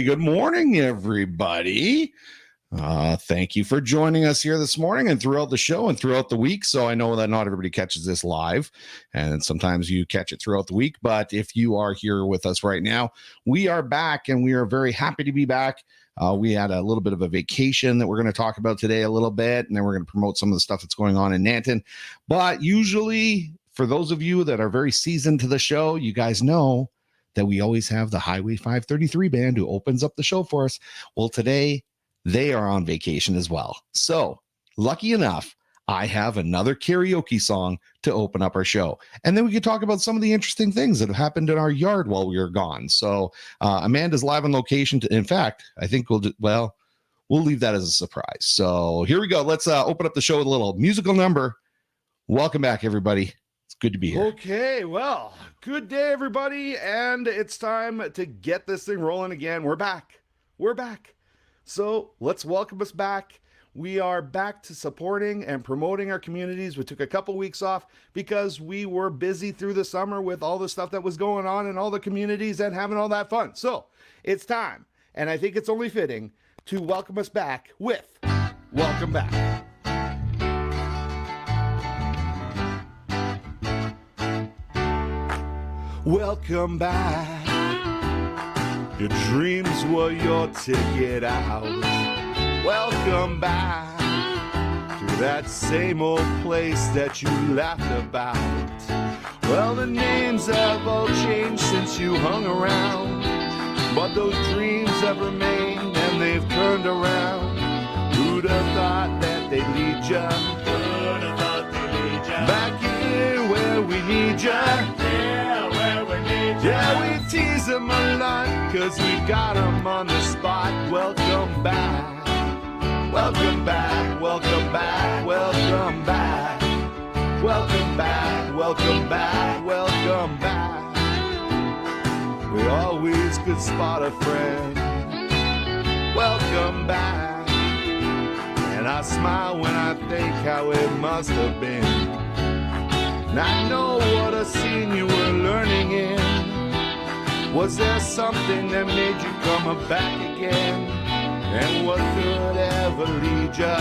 Good morning, everybody. Thank you for joining us here this morning and throughout the show and throughout the week. So I know that not everybody catches this live, and sometimes you catch it throughout the week. But if you are here with us right now, we are back, and we are very happy to be back. We had a little bit of a vacation that we're going to talk about today a little bit, and then we're going to promote some of the stuff that's going on in Nanton. But usually, for those of you that are very seasoned to the show, you guys know that we always have the Highway 533 band who opens up the show for us. Well, today they are on vacation as well. So lucky enough, I have another karaoke song to open up our show. And then we could talk about some of the interesting things that have happened in our yard while we were gone. So Amanda's live on location. In fact, I think we'll leave that as a surprise. So here we go. Let's open up the show with a little musical number. Welcome back, everybody. It's good to be here. Okay, well, good day, everybody. And it's time to get this thing rolling again. We're back. So let's welcome us back. We are back to supporting and promoting our communities. We took a couple weeks off because we were busy through the summer with all the stuff that was going on in all the communities and having all that fun. So it's time, and I think it's only fitting to welcome us back with Welcome Back. Welcome back. Your dreams were your ticket out. Welcome back to that same old place that you laughed about. Well, the names have all changed since you hung around, but those dreams have remained and they've turned around. Who'd have thought that they'd lead ya? Who'd have thought they'd lead ya? Back here where we need ya. Yeah, we tease them a lot, cause we got them on the spot. Welcome back, welcome back, welcome back, welcome back. Welcome back, welcome back, welcome back. We always could spot a friend. Welcome back. And I smile when I think how it must have been. And I know what a scene you were learning in. Was there something that made you come back again? And what could ever lead ya?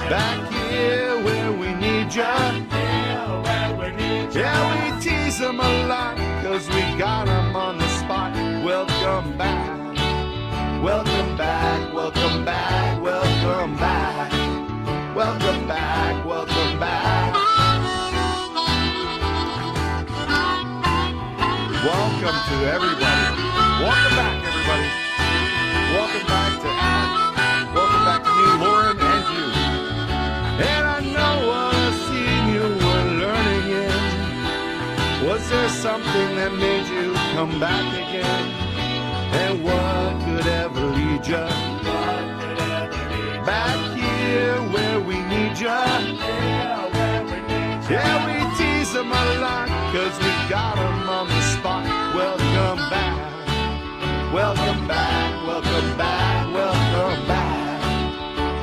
Back here where we need ya. Yeah, we tease them a lot, cause we got them on the spot. Welcome back, welcome back, welcome back, welcome back. Welcome back, welcome back. Welcome to everybody. Welcome back, everybody. Welcome back to Emma. Welcome back to me, Lauren, and you. And I know what a scene you were learning in. Was there something that made you come back again? And what could ever lead ya? Back here where we need ya. Yeah, we tease them a lot, cause we got them on the spot. Welcome back, welcome back, welcome back, welcome back.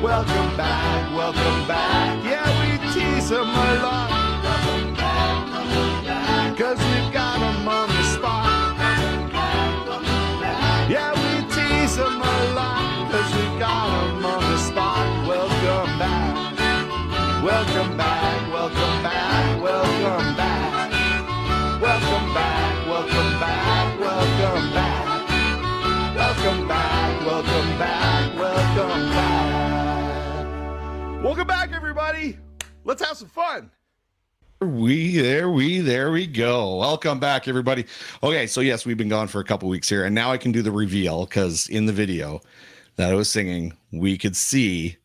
Welcome back, welcome back. Yeah, we tease them a lot, cause we've got them on the spot. Yeah, we tease them a lot, cause we've got them on the spot. Welcome back, welcome back, welcome back, welcome back. Welcome back, welcome back, welcome back. Welcome back, welcome back, welcome back. Welcome back, everybody. Let's have some fun. There we go. Welcome back, everybody. Okay, so yes, we've been gone for a couple weeks here, and now I can do the reveal, because in the video that I was singing, we could see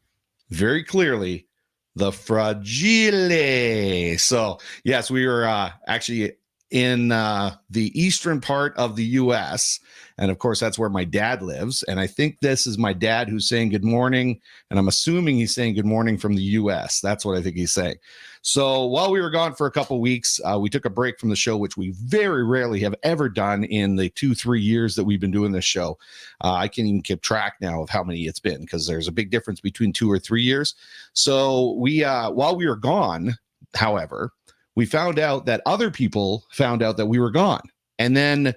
very clearly the Fragile. So yes, we were actually in the eastern part of the U.S., and of course, that's where my dad lives. And I think this is my dad who's saying good morning. And I'm assuming he's saying good morning from the U.S. That's what I think he's saying. So while we were gone for a couple weeks, we took a break from the show, which we very rarely have ever done in the 2-3 years that we've been doing this show. I can't even keep track now of how many it's been, because there's a big difference between 2 or 3 years. So we, while we were gone, however, we found out that other people found out that we were gone. And then,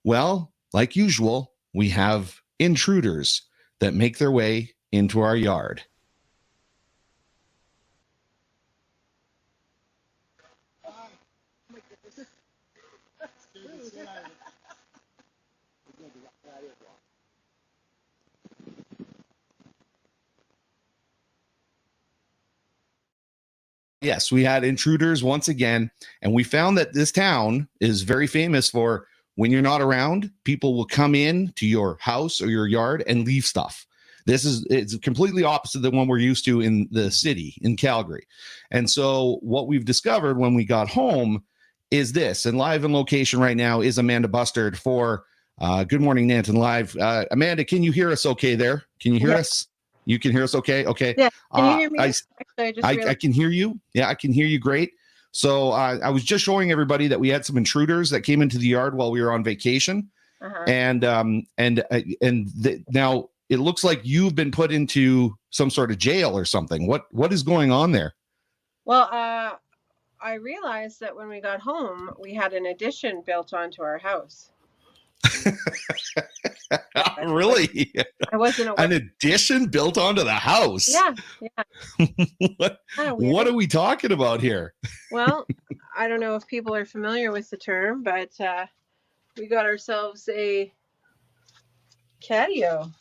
well, like usual, we have intruders that make their way into our yard. Yes, we had intruders once again, and we found that this town is very famous for when you're not around, people will come in to your house or your yard and leave stuff. It's completely opposite than what we're used to in the city in Calgary. And so what we've discovered when we got home is this, and live in location right now is Amanda Bustard for Good Morning Nanton Live. Amanda, can you hear us okay there? Can you hear us? You can hear us okay? Okay. Yeah. Can you hear me? I can hear you. Yeah, I can hear you great. So I was just showing everybody that we had some intruders that came into the yard while we were on vacation. And now it looks like you've been put into some sort of jail or something. What is going on there? Well, I realized that when we got home, we had an addition built onto our house. Really? I wasn't aware. An addition built onto the house? Yeah. What are we talking about here? Well, I don't know if people are familiar with the term, but we got ourselves a catio.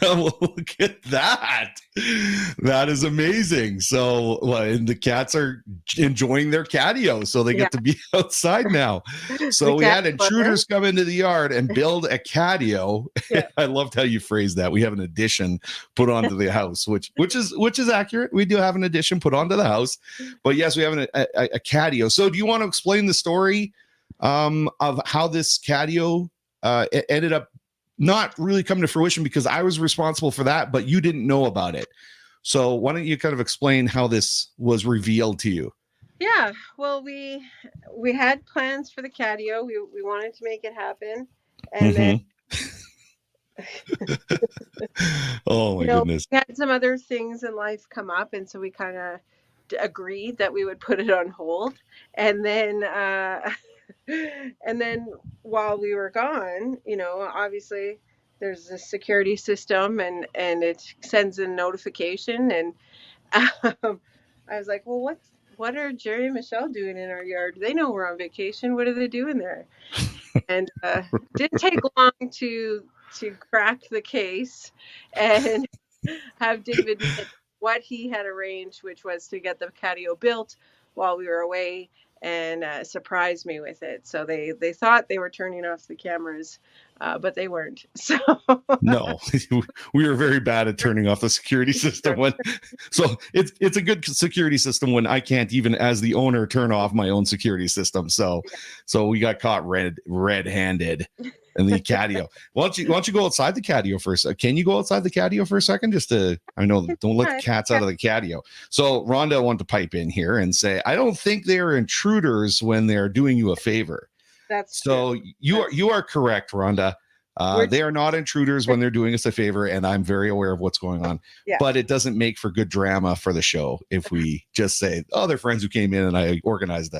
Look at that. That is amazing. So and the cats are enjoying their catio, so they get to be outside now. So we had intruders come into the yard and build a catio. I loved how you phrased that. We have an addition put onto the house, which is accurate. We do have an addition put onto the house, but yes, we have a catio. So do you want to explain the story of how this catio ended up not really come to fruition, because I was responsible for that, but you didn't know about it. So why don't you kind of explain how this was revealed to you? Yeah, well, we had plans for the catio. We wanted to make it happen. And then oh my goodness. We had some other things in life come up, and so we kind of agreed that we would put it on hold. And then while we were gone, obviously there's a security system and it sends a notification. And I was like, well, what are Jerry and Michelle doing in our yard? They know we're on vacation. What are they doing there? And didn't take long to crack the case and have David admit what he had arranged, which was to get the catio built while we were away, and surprised me with it. So they thought they were turning off the cameras, but they weren't. So no, we were very bad at turning off the security system. So it's a good security system when I can't even, as the owner, turn off my own security system. So we got caught red-handed in the catio. Why don't you go outside the catio for a second? Can you go outside the catio for a second? Don't let the cats out of the catio. So Rhonda wanted to pipe in here and say, I don't think they're intruders when they're doing you a favor. That's so true. You are correct, Rhonda. They are not intruders when they're doing us a favor, and I'm very aware of what's going on. Yeah. But it doesn't make for good drama for the show if we just say, oh, they're friends who came in and I organized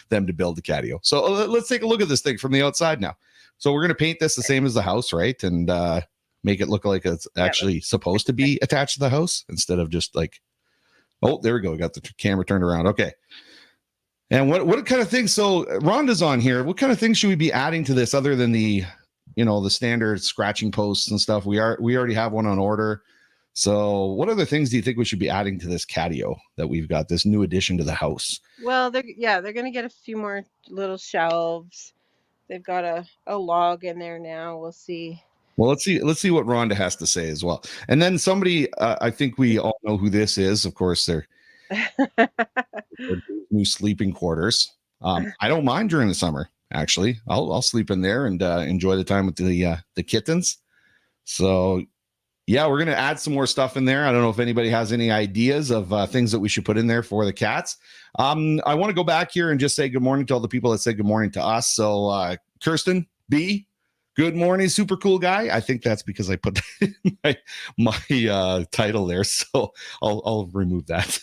them to build the catio. So let's take a look at this thing from the outside now. So we're going to paint this the same as the house, right? And make it look like it's actually supposed to be attached to the house instead of just like, oh, there we go. We got the camera turned around. Okay. And what kind of things? So Rhonda's on here. What kind of things should we be adding to this other than the standard scratching posts and stuff? We already have one on order. So what other things do you think we should be adding to this catio that we've got, this new addition to the house? Well, they're going to get a few more little shelves. They've got a log in there now. We'll see. Well, let's see what Rhonda has to say as well. And then somebody, I think we all know who this is. Of course, they're new sleeping quarters. I don't mind during the summer. Actually, I'll sleep in there and enjoy the time with the kittens. So, yeah, we're gonna add some more stuff in there. I don't know if anybody has any ideas of things that we should put in there for the cats. I want to go back here and just say good morning to all the people that said good morning to us. So, Kirsten B, good morning, super cool guy. I think that's because I put my title there, so I'll remove that.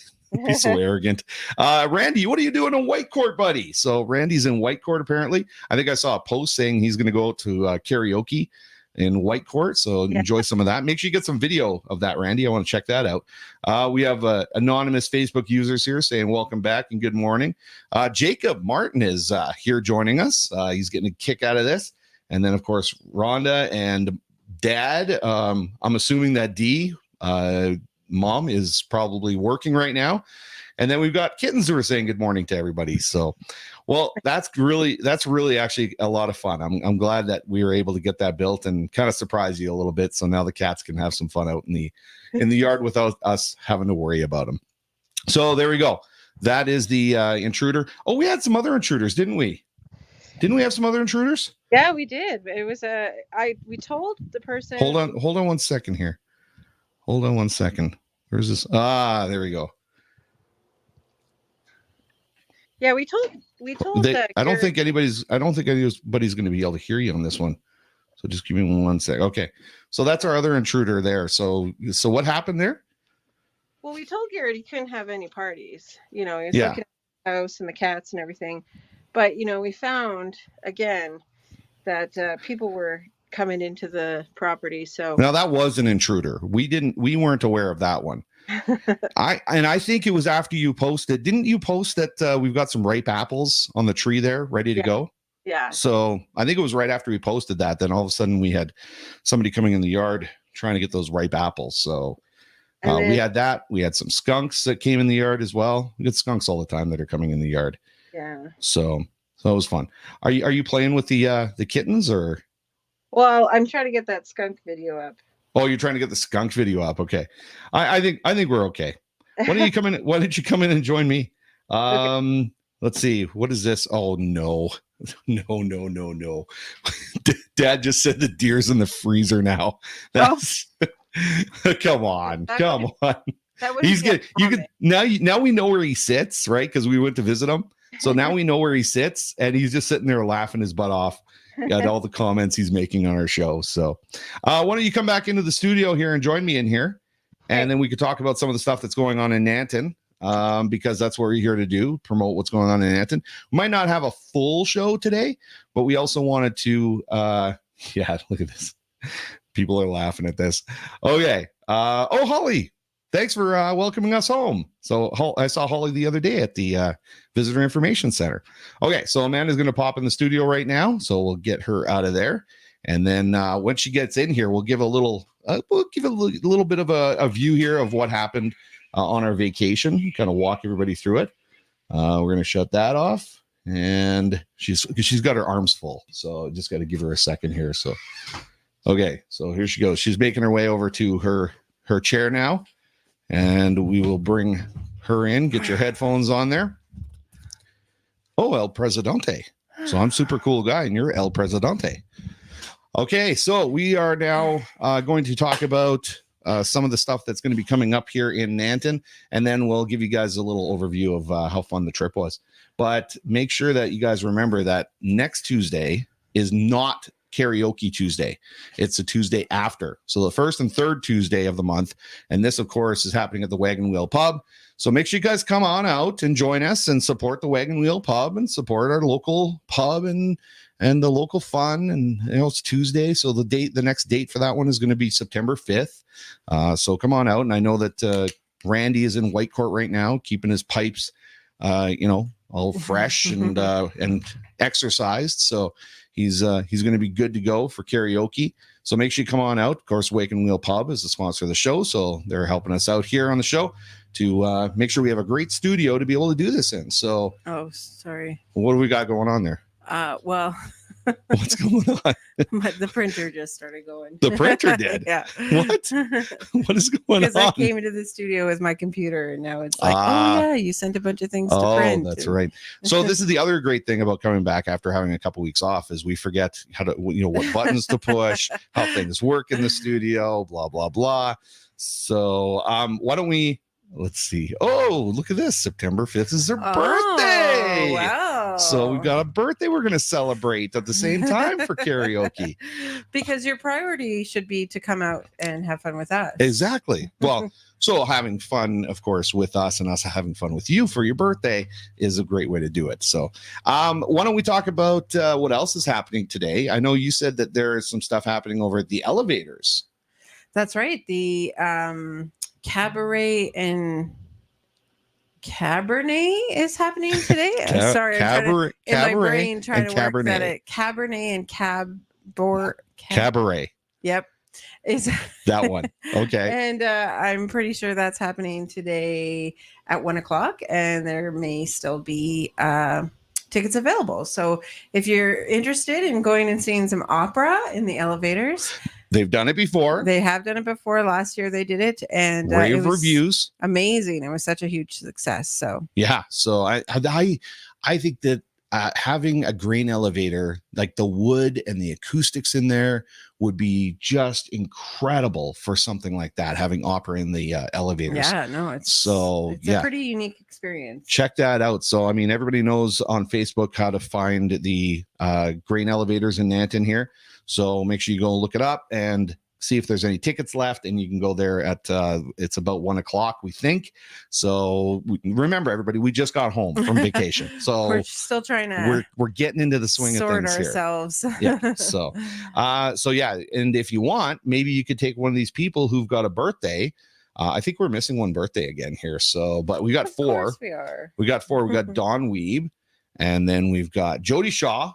He's so arrogant. Randy, what are you doing in Whitecourt, buddy? So Randy's in Whitecourt, apparently. I think I saw a post saying he's going to go out to karaoke in Whitecourt. So enjoy some of that. Make sure you get some video of that, Randy. I want to check that out. We have anonymous Facebook users here saying welcome back and good morning. Jacob Martin is here joining us. He's getting a kick out of this. And then, of course, Rhonda and Dad. I'm assuming that D, Mom, is probably working right now. And then we've got kittens who are saying good morning to everybody. So, well, that's really actually a lot of fun. I'm glad that we were able to get that built and kind of surprise you a little bit. So now the cats can have some fun out in the yard without us having to worry about them. So there we go. That is the intruder. Oh, we had some other intruders, didn't we? Didn't we have some other intruders? Yeah, we did. It was we told the person. Hold on 1 second here. Hold on 1 second. Where's this? There we go. Yeah, we told. I don't think anybody's going to be able to hear you on this one. So just give me 1 sec. Okay. So that's our other intruder there. So what happened there? Well, we told Garrett he couldn't have any parties. You know, he was looking at the house and the cats and everything. But, you know, we found again that people were coming into the property. So now that was an intruder. We weren't aware of that one. I think it was after you posted. Didn't you post that we've got some ripe apples on the tree there ready to go? Yeah. So I think it was right after we posted that. Then all of a sudden we had somebody coming in the yard trying to get those ripe apples. So we had that. We had some skunks that came in the yard as well. We get skunks all the time that are coming in the yard. Yeah. So it was fun. Are you playing with the kittens or? Well, I'm trying to get that skunk video up. Oh, you're trying to get the skunk video up. Okay. I think we're okay. Why don't you come in? Why don't you come in and join me? Okay. Let's see. What is this? Oh no. No. Dad just said the deer's in the freezer now. That's come on. He's getting now we know where he sits, right? Because we went to visit him. So now we know where he sits, and he's just sitting there laughing his butt off at all the comments he's making on our show. So why don't you come back into the studio here and join me in here, and then we could talk about some of the stuff that's going on in Nanton, because that's what we're here to do, promote what's going on in Nanton. We might not have a full show today, but we also wanted to look at this. People are laughing at this. Okay. Holly, thanks for welcoming us home. So I saw Holly the other day at the Visitor Information Center. Okay, so Amanda's going to pop in the studio right now, so we'll get her out of there, and then when she gets in here, we'll give a little bit of a view here of what happened on our vacation. Kind of walk everybody through it. We're going to shut that off, and she's got her arms full, so just got to give her a second here. So okay, so here she goes. She's making her way over to her chair now. And we will bring her in. Get your headphones on there. Oh, El Presidente. So I'm super cool guy, and you're El Presidente. Okay, so we are now going to talk about some of the stuff that's going to be coming up here in Nanton, and then we'll give you guys a little overview of how fun the trip was. But make sure that you guys remember that next Tuesday is not Karaoke Tuesday. It's a Tuesday after. So the first and third Tuesday of the month. And this, of course, is happening at the Wagon Wheel Pub. So make sure you guys come on out and join us and support the Wagon Wheel Pub and support our local pub and the local fun. And it's Tuesday. So the next date for that one is going to be September 5th. So come on out. And I know that Randy is in Whitecourt right now, keeping his pipes, all fresh and exercised. So he's going to be good to go for karaoke. So make sure you come on out. Of course, Wake and Wheel Pub is the sponsor of the show. So they're helping us out here on the show to make sure we have a great studio to be able to do this in. So, oh, sorry. What do we got going on there? Well, what's going on? The printer just started going. The printer did? Yeah. What? What is going on? Because I came into the studio with my computer, and now it's like, oh yeah, you sent a bunch of things to print. Oh, that's right. So this is the other great thing about coming back after having a couple weeks off is we forget how to, what buttons to push, how things work in the studio, blah blah blah. So why don't we? Let's see. Oh, look at this! September 5th is their birthday. Wow. So we've got a birthday we're going to celebrate at the same time for karaoke. Because your priority should be to come out and have fun with us. Exactly. Well, so having fun, of course, with us and us having fun with you for your birthday is a great way to do it. So why don't we talk about what else is happening today? I know you said that there is some stuff happening over at the elevators. That's right. The cabaret and Cabernet is happening today. Sorry, I'm in my brain trying to work that at Cabernet and Cabaret. Yep. Is that one. Okay. And I'm pretty sure that's happening today at 1:00, and there may still be tickets available. So if you're interested in going and seeing some opera in the elevators, they've done it before. They have done it before. Last year they did it, and rave reviews. Amazing. It was such a huge success. So yeah. So I think that having a grain elevator, like the wood and the acoustics in there, would be just incredible for something like that. Having opera in the elevators. Yeah, no, it's a pretty unique experience. Check that out. So, I mean, everybody knows on Facebook how to find the grain elevators in Nanton here. So make sure you go look it up and see if there's any tickets left, and you can go there at it's about 1:00, we think. So remember, everybody, we just got home from vacation, so we're still trying to we're getting into the swing of things ourselves here. Yeah. So yeah, and if you want, maybe you could take one of these people who've got a birthday. I think we're missing one birthday again here. So, but we got four. Of course we are. We got four. We got Dawn Weeb, and then we've got Jody Shaw,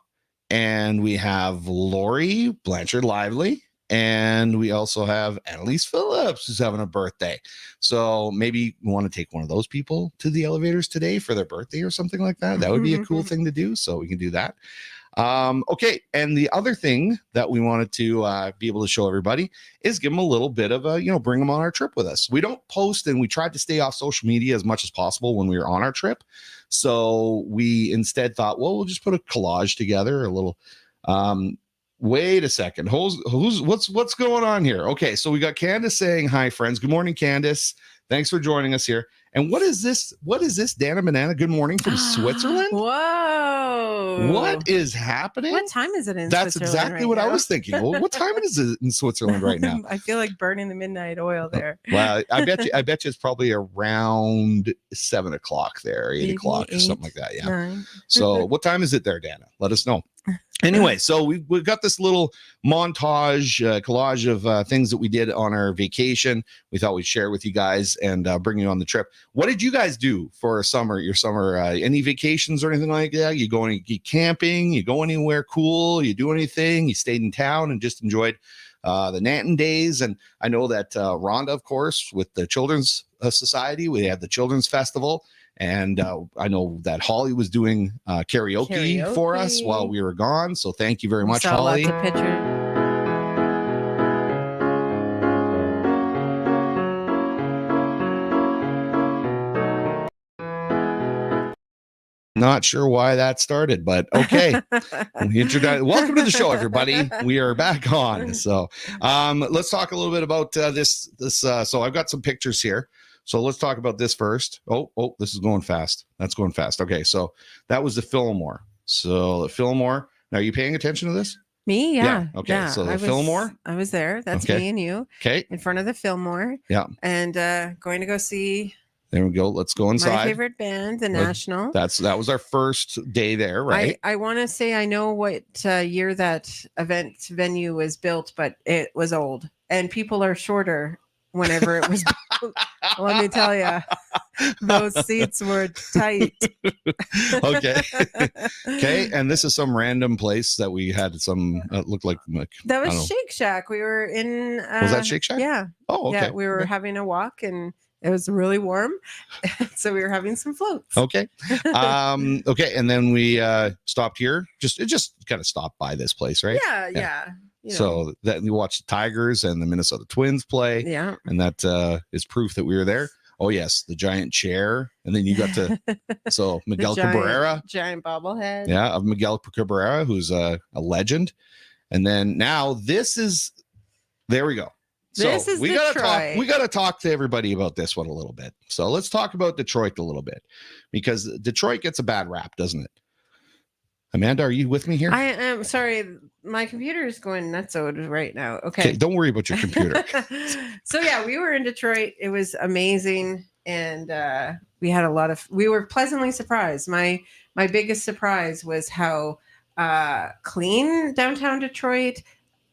and we have Lori Blanchard Lively. And we also have Annalise Phillips, who's having a birthday. So maybe you want to take one of those people to the elevators today for their birthday or something like that. That would be a cool thing to do. So we can do that. Okay. And the other thing that we wanted to be able to show everybody is give them a little bit of a, bring them on our trip with us. We don't post, and we tried to stay off social media as much as possible when we were on our trip. So we instead thought, well, we'll just put a collage together, a little, wait a second. What's going on here? Okay, so we got Candace saying hi, friends. Good morning, Candace. Thanks for joining us here. And what is this? What is this, Dana Banana? Good morning from Switzerland. Whoa! What is happening? What time is it in That's Switzerland? exactly right what now? I was thinking. Well, what time is it in Switzerland right now? I feel like burning the midnight oil there. Well, I bet you it's probably around 7:00 there, 8:00 or something like that. Yeah. 9. So what time is it there, Dana? Let us know. Anyway, so we've got this little montage, collage of things that we did on our vacation. We thought we'd share with you guys and bring you on the trip. What did you guys do for your summer? Any vacations or anything like that? You camping? You go anywhere cool? You do anything? You stayed in town and just enjoyed the Nanton days? And I know that Rhonda, of course, with the Children's Society, we had the Children's Festival. And I know that Holly was doing karaoke for us while we were gone. So thank you very much, Holly. Lots of pictures. Not sure why that started, but okay. Welcome to the show, everybody. We are back on. So let's talk a little bit about this. So I've got some pictures here. So let's talk about this first. Oh, this is going fast. That's going fast. Okay, so that was the Fillmore. So the Fillmore. Now, are you paying attention to this? Me, yeah. Okay, yeah. so the Fillmore. I was there. That's Okay. me and you. Okay. In front of the Fillmore. Yeah. And going to go see. There we go. Let's go inside. My favorite band, the National. That was our first day there, right? I want to say I know what year that event venue was built, but it was old, and people are shorter whenever it was built. Let me tell you, those seats were tight. Okay. Okay. And this is some random place that we had some looked like that was Shake Shack. We were in. Was that Shake Shack? Yeah. Oh, okay. Yeah, we were having a walk and it was really warm, so we were having some floats. Okay. Okay. And then we stopped here. Just kind of stopped by this place, right? Yeah. So that you watched the Tigers and the Minnesota Twins play. Yeah. And that is proof that we were there. Oh, yes. The giant chair. And then you got to, so Miguel Cabrera. Giant bobblehead. Yeah. Of Miguel Cabrera, who's a legend. And then now there we go. So this is we gotta talk to everybody about this one a little bit. So let's talk about Detroit a little bit, because Detroit gets a bad rap, doesn't it? Amanda, are you with me here? I am sorry. My computer is going nuts right now. Okay, Okay. don't worry about your computer. So yeah, we were in Detroit. It was amazing, and we had a lot of. We were pleasantly surprised. My biggest surprise was how clean downtown Detroit.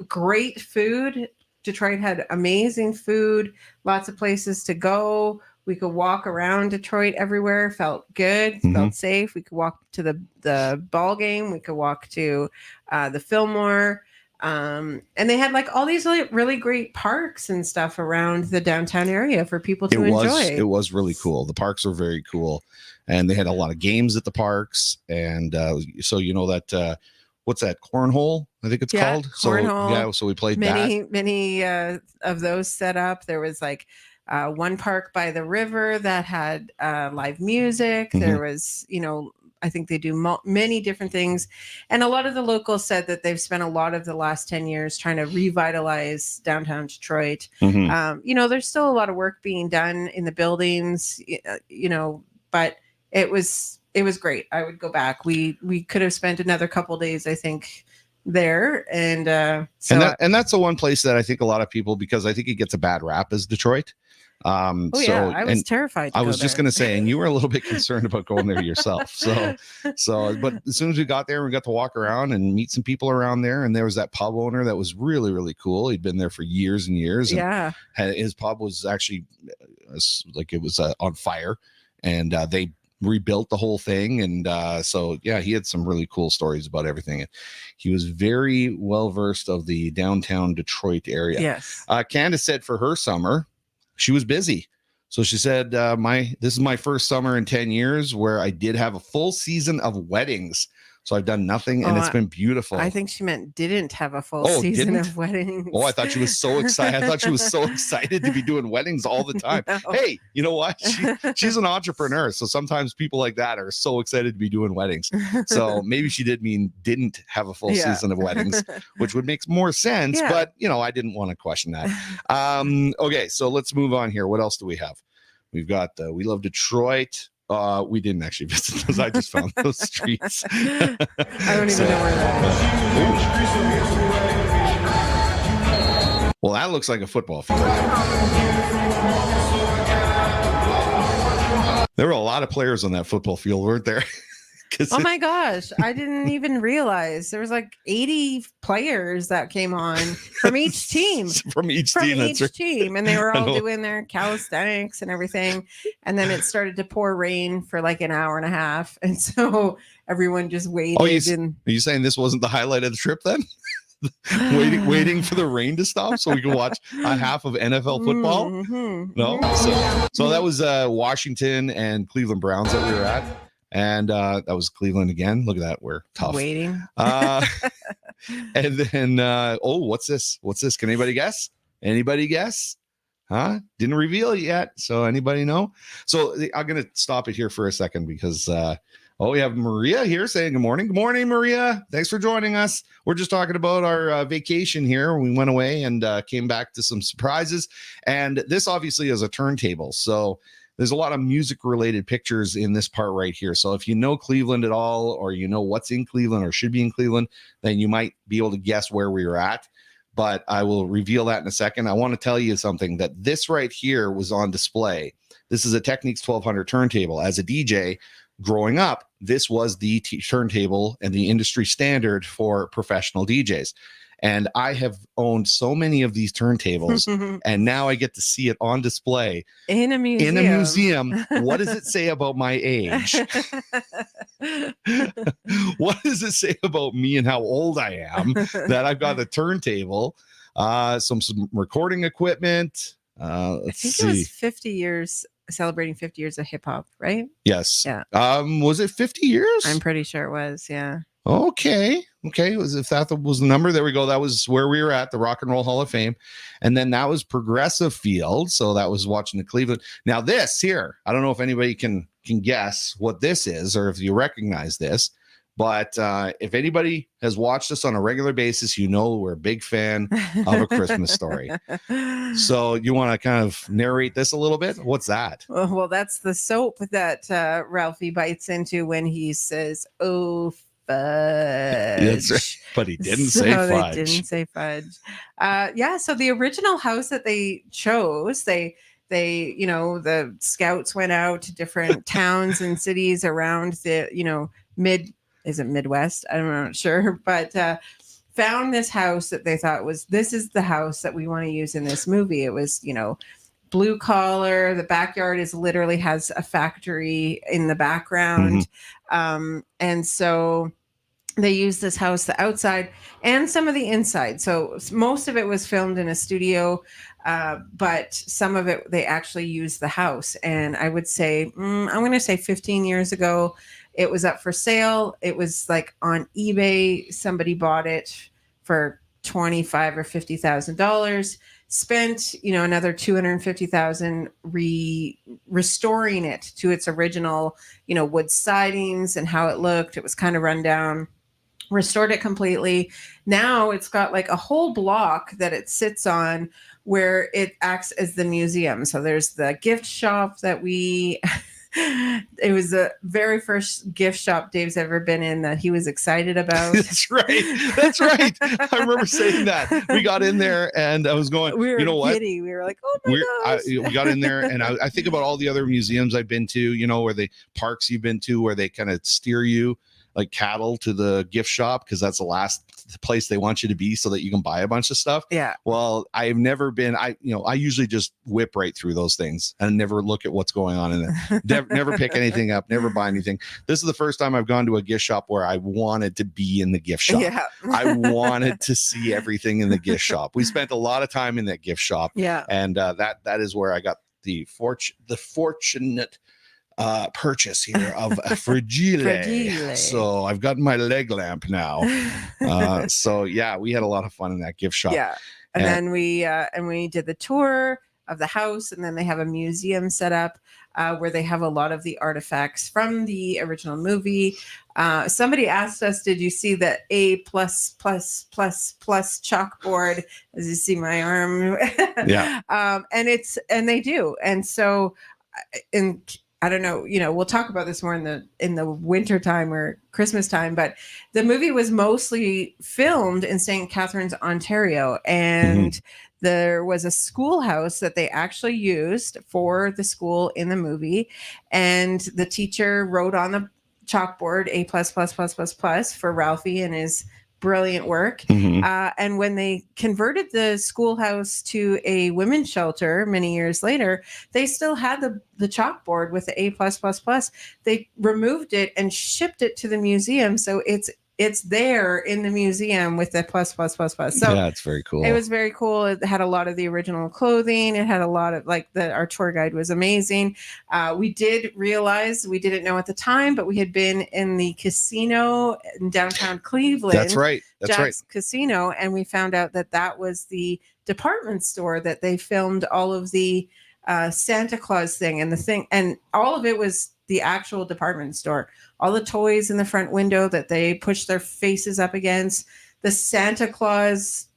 Great food. Detroit had amazing food. Lots of places to go. We could walk around Detroit everywhere. Felt good. Mhm. Felt safe. We could walk to the ball game. We could walk to the Fillmore. And they had like all these really great parks and stuff around the downtown area for people to enjoy. It was really cool. The parks were very cool, and they had a lot of games at the parks. And so you know that what's that, cornhole? I think it's called. Cornhole. So yeah, so we played many of those set up. There was like one park by the river that had live music. Mhm. There was, I think they do many different things. And a lot of the locals said that they've spent a lot of the last 10 years trying to revitalize downtown Detroit. Mhm. There's still a lot of work being done in the buildings, but it was great. I would go back. We could have spent another couple days, I think, there. And and that's the one place that I think a lot of people, because I think it gets a bad rap, is Detroit. I was terrified. I was just going to say, and you were a little bit concerned about going there yourself. So, but as soon as we got there, we got to walk around and meet some people around there. And there was that pub owner that was really, really cool. He'd been there for years and years. And his pub was actually like it was on fire, and they rebuilt the whole thing. And so yeah, he had some really cool stories about everything. He was very well versed of the downtown Detroit area. Yes. Candace said for her summer, she was busy. So she said, this is my first summer in 10 years where I did have a full season of weddings. So I've done nothing, and it's been beautiful. I think she meant didn't have a full season of weddings. Oh, I thought she was so excited. I thought she was so excited to be doing weddings all the time. No. Hey, you know what? She's an entrepreneur. So sometimes people like that are so excited to be doing weddings. So maybe she did mean didn't have a full season of weddings, which would make more sense. Yeah. But, I didn't want to question that. Okay, so let's move on here. What else do we have? We've got We Love Detroit. We didn't actually visit those. I just found those streets. I don't even know where that is. Well, that looks like a football field. There were a lot of players on that football field, weren't there? Oh my gosh, I didn't even realize there was like 80 players that came on from each team. from each team, and they were all doing their calisthenics and everything. And then it started to pour rain for like an hour and a half, and so everyone just waited. Are you saying this wasn't the highlight of the trip then? waiting for the rain to stop so we can watch a half of NFL football? No, so that was Washington and Cleveland Browns that we were at. And that was Cleveland again. Look at that. We're tough. Waiting. And then, what's this? Can anybody guess? Huh? Didn't reveal it yet. So anybody know? So I'm going to stop it here for a second because, we have Maria here saying good morning. Good morning, Maria. Thanks for joining us. We're just talking about our vacation here. We went away and came back to some surprises. And this obviously is a turntable. So there's a lot of music related pictures in this part right here. So if you know Cleveland at all, or you know what's in Cleveland or should be in Cleveland, then you might be able to guess where we were at. But I will reveal that in a second. I want to tell you something, that this right here was on display. This is a Technics 1200 turntable. As a DJ growing up, this was the turntable and the industry standard for professional DJs. And I have owned so many of these turntables, and now I get to see it on display in a museum. What does it say about my age? What does it say about me and how old I am that I've got a turntable, some recording equipment? Let's see. It was 50 years, celebrating 50 years of hip hop, right? Yes. Yeah. Was it 50 years? I'm pretty sure it was. Yeah. Okay. If that was the number, there we go. That was where we were at, the Rock and Roll Hall of Fame. And then that was Progressive Field. So that was watching the Cleveland. Now this here, I don't know if anybody can guess what this is or if you recognize this, but if anybody has watched us on a regular basis, you know we're a big fan of A Christmas Story. So you want to kind of narrate this a little bit? What's that? Well, that's the soap that Ralphie bites into when he says, "Oh, fudge. That's right. But he didn't say So fudge. They didn't say fudge. Yeah. So the original house that they chose, they, the scouts went out to different towns and cities around the, is it Midwest? I'm not sure, but found this house that they thought this is the house that we want to use in this movie. It was, blue collar. The backyard literally has a factory in the background. And so they used this house, the outside and some of the inside. So most of it was filmed in a studio, but some of it, they actually used the house. And I would say, I'm going to say 15 years ago, it was up for sale. It was like on eBay. Somebody bought it for $25,000 or $50,000. Spent, another $250,000 restoring it to its original, wood sidings and how it looked. It was kind of run down. Restored it completely. Now it's got like a whole block that it sits on where it acts as the museum. So there's the gift shop that it was the very first gift shop Dave's ever been in that he was excited about. That's right. That's right. I remember saying that. We got in there and I was going, we were you know what? giddy. We were like, oh my gosh. We got in there and I think about all the other museums I've been to, where the parks you've been to, where they kind of steer you like cattle to the gift shop because that's the last place they want you to be so that you can buy a bunch of stuff. Yeah. Well, I've never been, I usually just whip right through those things and never look at what's going on in there. Never pick anything up, never buy anything. This is the first time I've gone to a gift shop where I wanted to be in the gift shop. Yeah. I wanted to see everything in the gift shop. We spent a lot of time in that gift shop. Yeah. And that is where I got the fortunate purchase here of a fragile. So I've got my leg lamp now. So yeah, we had a lot of fun in that gift shop. Yeah. And then we did the tour of the house, and then they have a museum set up where they have a lot of the artifacts from the original movie. Somebody asked us, did you see the A+++ chalkboard? As you see my arm. Yeah. And they do. And so I don't know, we'll talk about this more in the winter time or Christmas time, but the movie was mostly filmed in St. Catharines, Ontario. And there was a schoolhouse that they actually used for the school in the movie. And the teacher wrote on the chalkboard A++++ for Ralphie and his brilliant work. And when they converted the schoolhouse to a women's shelter many years later, they still had the chalkboard with the A+++. They removed it and shipped it to the museum. So it's there in the museum with the ++++. So yeah, it's very cool. It was very cool. It had a lot of the original clothing. It had a lot of our tour guide was amazing. We did realize, we didn't know at the time, but we had been in the casino in downtown Cleveland. That's right. Jack's Casino. And we found out that was the department store that they filmed all of the Santa Claus thing and all of it was the actual department store. All the toys in the front window that they push their faces up against, the Santa Claus,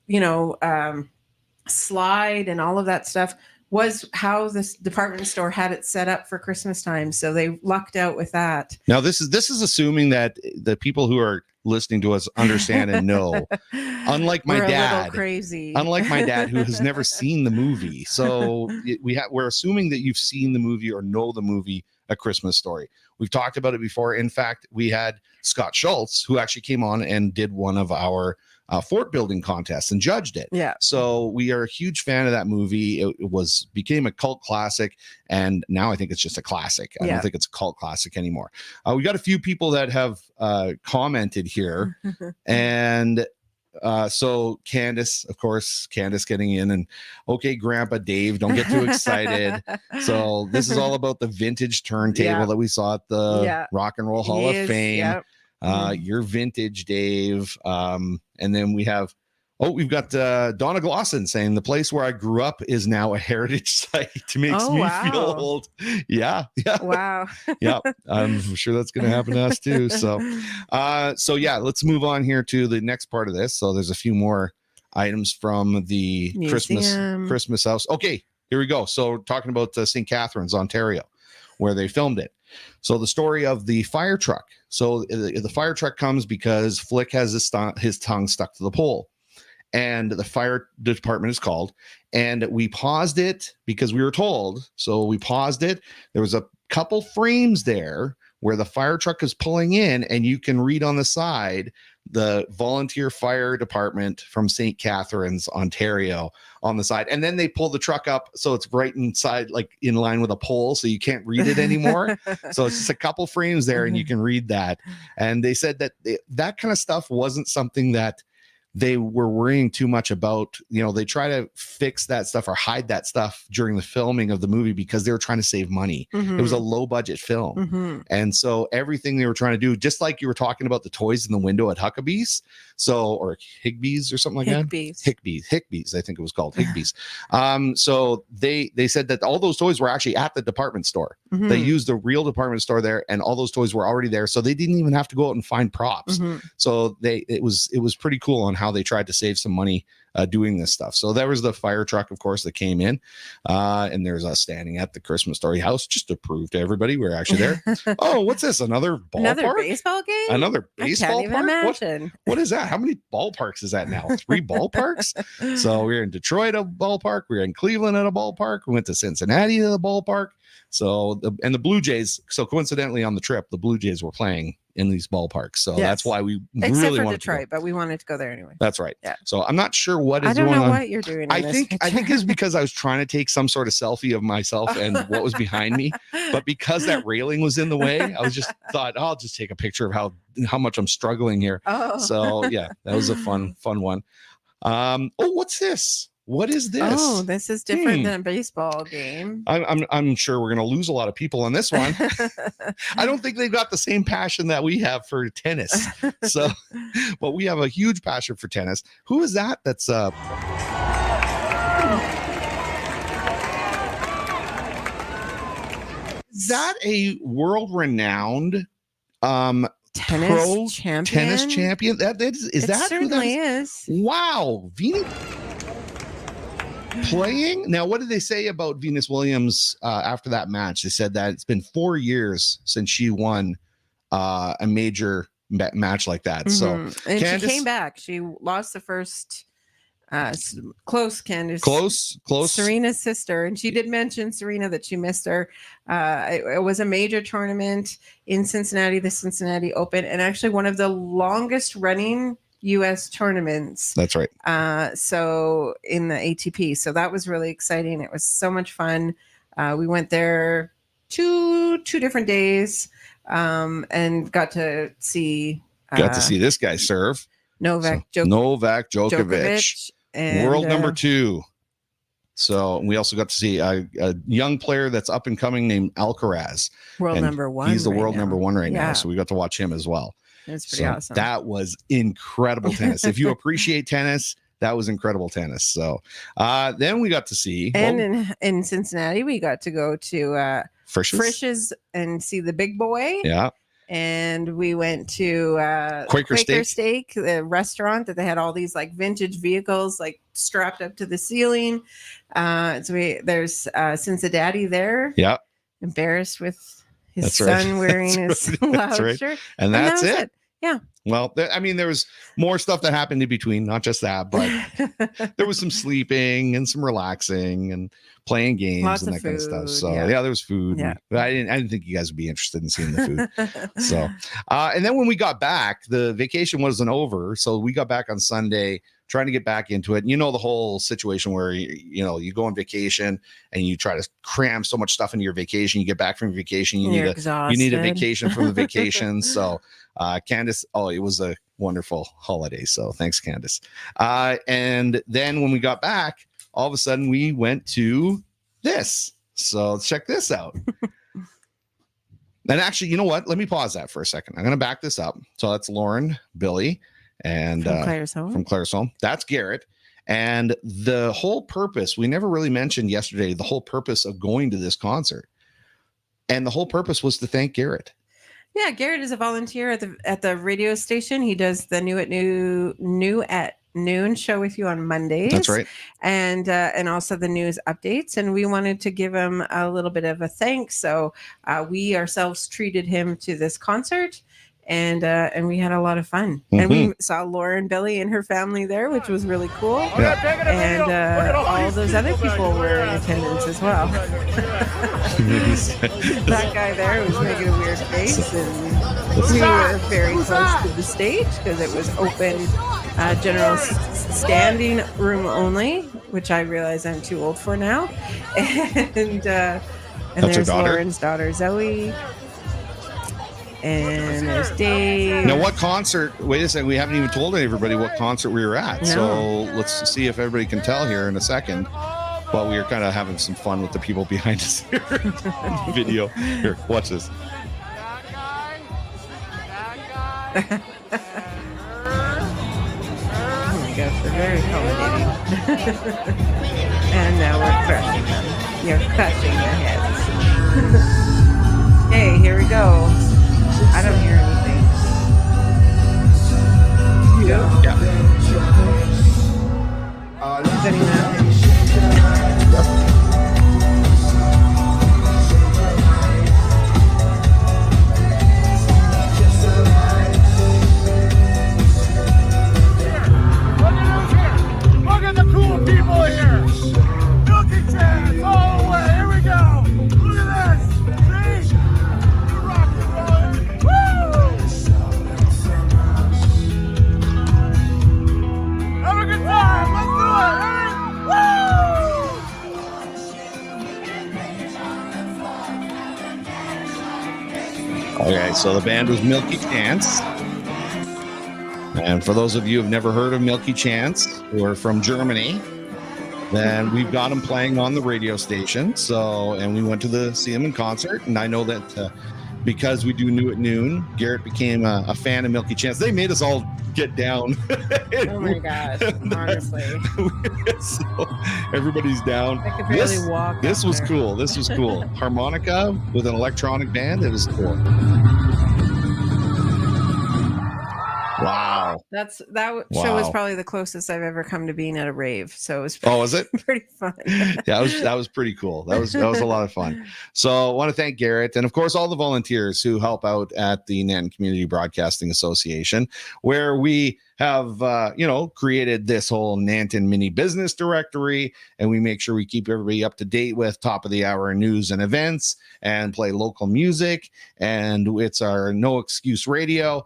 slide and all of that stuff was how this department store had it set up for Christmas time. So they lucked out with that. Now this is assuming that the people who are listening to us understand and know. Unlike my dad, crazy. Unlike my dad, who has never seen the movie, so we're assuming that you've seen the movie or know the movie A Christmas Story. We've talked about it before. In fact, we had Scott Schultz, who actually came on and did one of our fort building contests and judged it. Yeah. So we are a huge fan of that movie. It became a cult classic, and now I think it's just a classic. I don't think it's a cult classic anymore. We got a few people that have commented here, and so Candace getting in, and okay, Grandpa Dave, don't get too excited. So this is all about the vintage turntable that we saw at the Rock and Roll Hall of Fame. Your vintage, Dave. And then we've got Donna Glosson saying the place where I grew up is now a heritage site. Makes me feel old. Yeah. Wow. Yeah, I'm sure that's going to happen to us too. So yeah, let's move on here to the next part of this. So there's a few more items from the Christmas house. Okay, here we go. So talking about St. Catharines, Ontario. where they filmed it. So the story of the fire truck. So the fire truck comes because Flick has his tongue stuck to the pole, and the fire department is called. And we paused it because we were told. So we paused it. There was a couple frames there where the fire truck is pulling in, and you can read on the side the volunteer fire department from St. Catharines, Ontario on the side. And then they pull the truck up so it's right inside, like in line with a pole, so you can't read it anymore. So it's just a couple frames there and you can read that. And they said that that kind of stuff wasn't something that they were worrying too much about. You know, they try to fix that stuff or hide that stuff during the filming of the movie because they were trying to save money. Mhm. It was a low budget film. Mhm. And so everything they were trying to do, just like you were talking about the toys in the window at Huckabee's, or Higbee's or something like Higbee's. that. Higbee's, I think it was called Higbee's. So they said that all those toys were actually at the department store. Mhm. They used the real department store there, and all those toys were already there. So they didn't even have to go out and find props. Mhm. So it was pretty cool on how they tried to save some money doing this stuff. So there was the fire truck, of course, that came in, and there's us standing at the Christmas Story house just to prove to everybody we're actually there. Oh, what's this? Another ballpark? Another baseball game? Another I baseball can't even park? imagine. What is that? How many ballparks is that now? 3 ballparks? So we were in Detroit at a ballpark. We were in Cleveland at a ballpark. We went to Cincinnati at a ballpark. So the Blue Jays. So coincidentally, on the trip, the Blue Jays were playing in these ballparks. So Yes. that's why we Except really for wanted Detroit, to go. but we wanted to go there anyway. That's right. Yeah. So I'm not sure what I is don't going know on. what you're doing. I in this think picture. it's because I was trying to take some sort of selfie of myself and what was behind me, but because that railing was in the way, I was just thought, oh, I'll just take a picture of how much I'm struggling here. Oh. So yeah, that was a fun one. Oh, what's this? What is this? Oh, this is different Hmm. than a baseball game. I'm sure we're going to lose a lot of people on this one. I don't think they've got the same passion that we have for tennis. So, but we have a huge passion for tennis. Who is that? That's is that a world-renowned pro champion. tennis champion? Is It that who that certainly is? is. Wow, Venus playing. Now, what did they say about Venus Williams after that match? They said that it's been 4 years since she won a major match like that. So, Mhm. And Candace- she came back. She lost the first close, Candace. close. Serena's sister, and she did mention, Serena, that she missed her. It was a major tournament in Cincinnati, the Cincinnati Open, and actually one of the longest running U.S. tournaments. That's right. So in the ATP, so that was really exciting. It was so much fun. We went there two different days, and got to see This guy serve. Novak Novak Djokovic. Djokovic and World number 2. So we also got to see a young player that's up and coming named Alcaraz. world and number 1. He's the right world now. number 1 right now. Yeah. So we got to watch him as well. It was pretty So awesome. that was incredible tennis. If you appreciate tennis, that was incredible tennis. So then we got to see and in Cincinnati, we got to go to Frisch's. and see the big boy. Yeah. And we went to Quaker Steak, the restaurant that they had all these like vintage vehicles like strapped up to the ceiling. So there's Cincinnati there. Yeah. Embarrassed with his That's son right. wearing That's his right. loud That's right. shirt. And that that's was it. Yeah. Well, I mean, there was more stuff that happened in between, not just that, but there was some sleeping and some relaxing and playing games Lots and of that kind of stuff. food, So yeah. there was food. Yeah. I didn't think you guys would be interested in seeing the food. So, and then when we got back, the vacation wasn't over. So we got back on Sunday, trying to get back into it. And you know, the whole situation where, you go on vacation and you try to cram so much stuff into your vacation. You get back from your vacation, you need a vacation from the vacation. So, Candace, it was a wonderful holiday. So thanks, Candace. And then when we got back, all of a sudden we went to this. So let's check this out. And actually, you know what? Let me pause that for a second. I'm going to back this up. So that's Lauren, Billy, and From Claire's home. from Claire's home. That's Garrett. And the whole purpose, we never really mentioned yesterday, the whole purpose of going to this concert. And the whole purpose was to thank Garrett. Yeah, Garrett is a volunteer at the radio station. He does the new at noon show with you on Mondays. That's right. And also the news updates. And we wanted to give him a little bit of a thanks. So we ourselves treated him to this concert. And we had a lot of fun. And we saw Lauren Billy and her family there, which was really cool. And all those other people were in attendance as well. That guy there was making a weird face, and we were very close to the stage because it was open, general standing room only, which I realize I'm too old for now. And there's Lauren's daughter Zoe. And there's Dave. Now, what concert? Wait a second. We haven't even told everybody what concert we were at. No. So let's see if everybody can tell here in a second. But we were kind of having some fun with the people behind us here. Video. Here, watch this. Oh my gosh, they're very accommodating. And now we're crushing them. You're crushing their heads. Hey, here we go. I don't hear anything. You do? Yeah. Is anyone else? Look at the cool people here. Milky Chance all the way. Here we go. Look at this. See? We're rock and rolling. Woo! Have a good time. Let's do it. Ready? Woo! Okay, so the band was Milky Chance. And for those of you who have never heard of Milky Chance, who are from Germany, then we've got them playing on the radio station. So, and we went to see them in concert. And I know that because we do New at Noon, Garrett became a fan of Milky Chance. They made us all get down. Oh my gosh, honestly. So everybody's down. I could barely walk. This up was there. cool. This was cool. Harmonica with an electronic band. It was cool. Wow. That show was probably the closest I've ever come to being at a rave. So it was Was it? pretty fun. Yeah, that was pretty cool. That was a lot of fun. So I want to thank Garrett and of course all the volunteers who help out at the Nanton Community Broadcasting Association, where we have created this whole Nanton mini business directory, and we make sure we keep everybody up to date with top of the hour news and events and play local music. And it's our no excuse radio.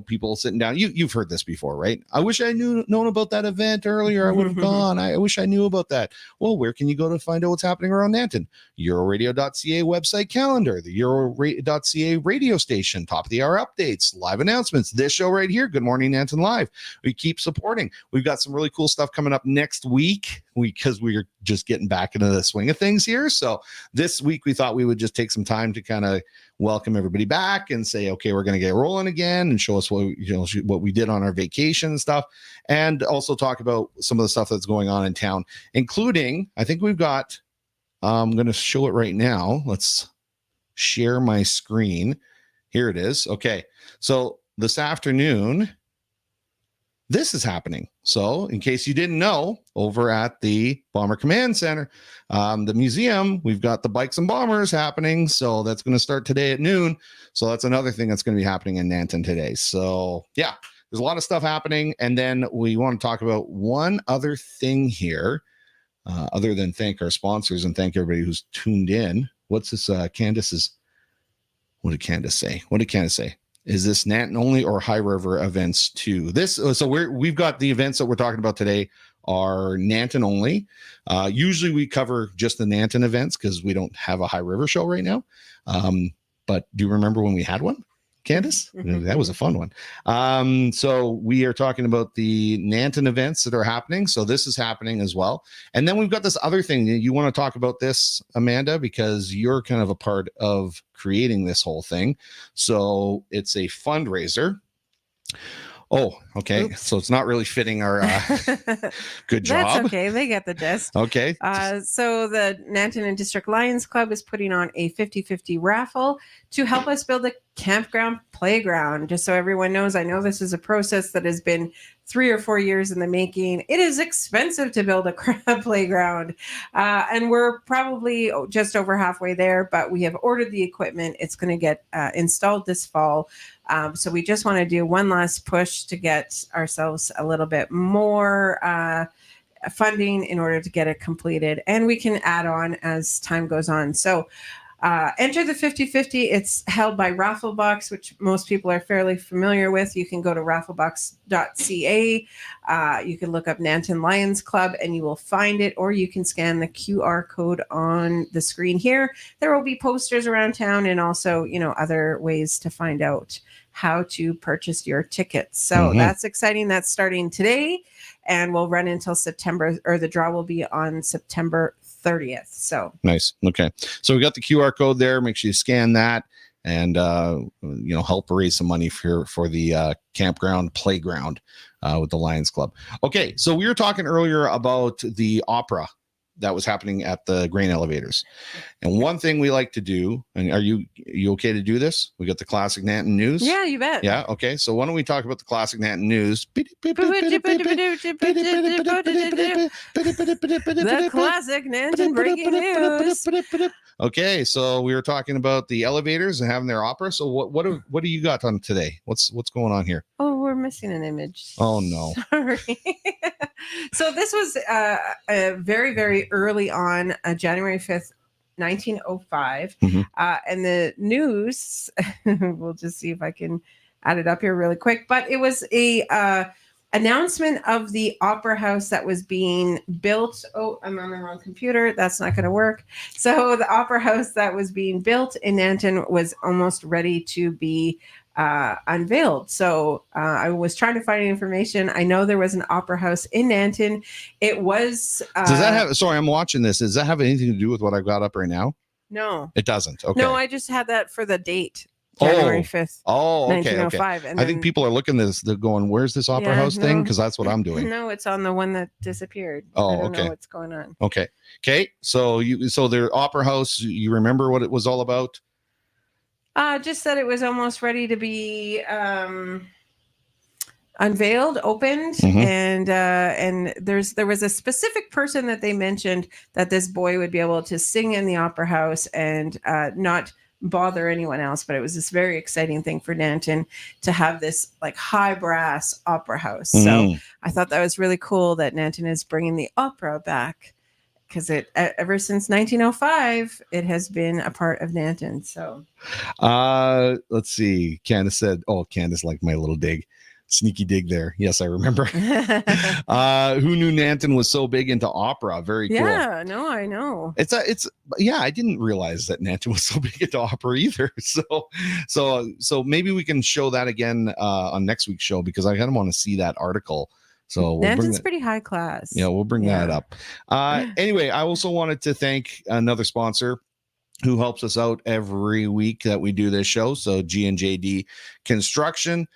People sitting down. You've heard this before, right? I wish I known about that event earlier. I would have gone. I wish I knew about that. Well, where can you go to find out what's happening around Nanton? Euroradio.ca website calendar, the Euroradio.ca radio station, top of the hour updates, live announcements, this show right here, Good Morning Nanton Live. We keep supporting. We've got some really cool stuff coming up next week because we're just getting back into the swing of things here. So this week we thought we would just take some time to kind of welcome everybody back and say, okay, we're going to get rolling again and show us what we did on our vacation and stuff, and also talk about some of the stuff that's going on in town, including, I think we've got, I'm going to show it right now. Let's share my screen. Here it is. Okay. So this afternoon, this is happening. So in case you didn't know, over at the Bomber Command Center, the museum, we've got the Bikes and Bombers happening. So that's going to start today at noon. So that's another thing that's going to be happening in Nanton today. So yeah, there's a lot of stuff happening. And then we want to talk about one other thing here, other than thank our sponsors and thank everybody who's tuned in. What's this? Candace's. What did Candace say? Is this Nanton only or High River events too? So we've got the events that we're talking about today are Nanton only. Usually we cover just the Nanton events because we don't have a High River show right now. But do you remember when we had one, Candace? That was a fun one. So we are talking about the Nanton events that are happening. So this is happening as well. And then we've got this other thing. You want to talk about this, Amanda, because you're kind of a part of creating this whole thing. So it's a fundraiser. Oh, okay. Oops. So it's not really fitting our good job. That's okay. They get the gist. Okay. So the Nanton and District Lions Club is putting on a 50-50 raffle to help us build a campground playground. Just so everyone knows, I know this is a process that has been 3 or 4 years in the making. It is expensive to build a crab playground. And we're probably just over halfway there, but we have ordered the equipment. It's going to get installed this fall. So we just want to do one last push to get ourselves a little bit more funding in order to get it completed. And we can add on as time goes on. So enter the 50/50. It's held by Rafflebox, which most people are fairly familiar with. You can go to rafflebox.ca. You can look up Nanton Lions Club and you will find it, or you can scan the QR code on the screen here. There will be posters around town and also, other ways to find out how to purchase your tickets. So that's exciting. That's starting today and will run until September, or the draw will be on September 30th. So nice. Okay. So we got the QR code there. Make sure you scan that and, help raise some money for the campground playground with the Lions Club. Okay. So we were talking earlier about the opera that was happening at the grain elevators. And one thing we like to do, and are you okay to do this? We got the classic Nanton news. Yeah, you bet. Yeah. Okay. So why don't we talk about the classic Nanton news? The classic Nanton breaking news. Okay. So we were talking about the elevators and having their opera. So what do you got on today? What's going on here? Oh, we're missing an image. Oh no. Sorry. So this was very, very early on, January 5th, 1905. And the news, we'll just see if I can add it up here really quick. But it was a announcement of the opera house that was being built. Oh, I'm on the wrong computer. That's not going to work. So the opera house that was being built in Nanton was almost ready to be unveiled. So I was trying to find information. I know there was an opera house in Nanton. It was. Does that have? Sorry, I'm watching this. Does that have anything to do with what I've got up right now? No, it doesn't. Okay. No, I just had that for the date. January 5th. Oh, okay. 1905. Okay. And I think people are looking at this. They're going, "Where's this opera house thing?" Because that's what I'm doing. No, it's on the one that disappeared. Oh, I don't okay. know what's going on. Okay. So their opera house. You remember what it was all about? Just that it was almost ready to be unveiled, opened, and there was a specific person that they mentioned that this boy would be able to sing in the opera house and not bother anyone else. But it was this very exciting thing for Nanton to have this like high brass opera house. So I thought that was really cool that Nanton is bringing the opera back. Because ever since 1905, it has been a part of Nanton. So, let's see. Candace liked my little sneaky dig there. Yes, I remember. Who knew Nanton was so big into opera? Very cool. Yeah, no, I know. I didn't realize that Nanton was so big into opera either. So maybe we can show that again on next week's show, because I kind of want to see that article. So Nanton's pretty high class. Yeah, we'll bring that up. Anyway, I also wanted to thank another sponsor who helps us out every week that we do this show. So G&JD Construction.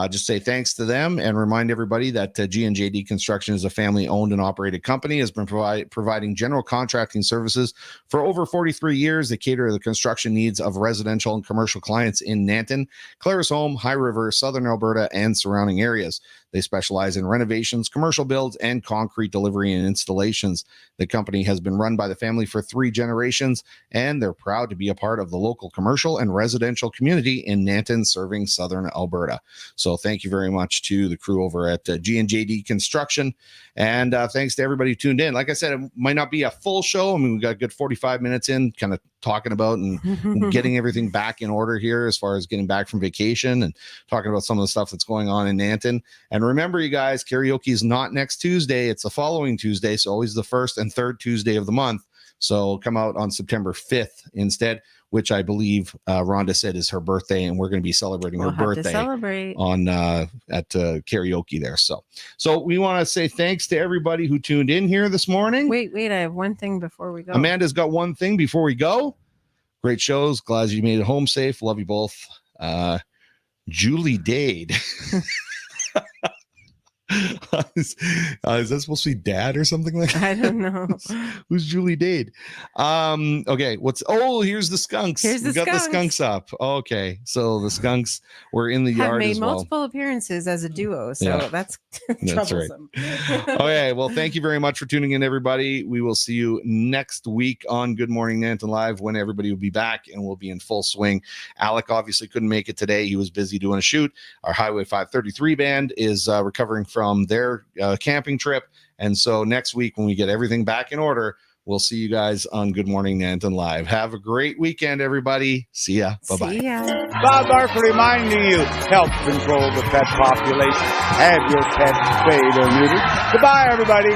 Just say thanks to them and remind everybody that G&JD Construction is a family-owned and operated company, has been providing general contracting services for over 43 years. They cater to the construction needs of residential and commercial clients in Nanton, Claresholm, High River, Southern Alberta, and surrounding areas. They specialize in renovations, commercial builds, and concrete delivery and installations. The company has been run by the family for 3 generations, and they're proud to be a part of the local commercial and residential community in Nanton, serving Southern Alberta. So thank you very much to the crew over at G&JD Construction. And thanks to everybody who tuned in. Like I said, it might not be a full show. I mean, we got a good 45 minutes in, kind of talking about and getting everything back in order here as far as getting back from vacation and talking about some of the stuff that's going on in Nanton. And remember, you guys, karaoke is not next Tuesday. It's the following Tuesday. So always the first and third Tuesday of the month. So come out on September 5th instead, which I believe Rhonda said is her birthday, and we're going to be celebrating her birthday on at karaoke there. So we want to say thanks to everybody who tuned in here this morning. Wait, I have one thing before we go. Amanda's got one thing before we go. Great shows. Glad you made it home safe. Love you both. Julie Dade. Is that supposed to be Dad or something like that? I don't know. Who's Julie Dade? Okay, here's the skunks. Here's the We got the skunks. skunks up. Okay, so the skunks were in the Have yard made as well. multiple appearances as a duo, so Yeah. that's That's right. troublesome. Okay, well, thank you very much for tuning in, everybody. We will see you next week on Good Morning Nanton Live when everybody will be back and we'll be in full swing. Alec obviously couldn't make it today. He was busy doing a shoot. Our Highway 533 band is recovering from their camping trip. And so next week, when we get everything back in order, we'll see you guys on Good Morning Nanton Live. Have a great weekend, everybody. See ya. Bye-bye. See ya. Bob Barker reminding you, help control the pet population. Have your pet spayed or neutered. Goodbye, everybody.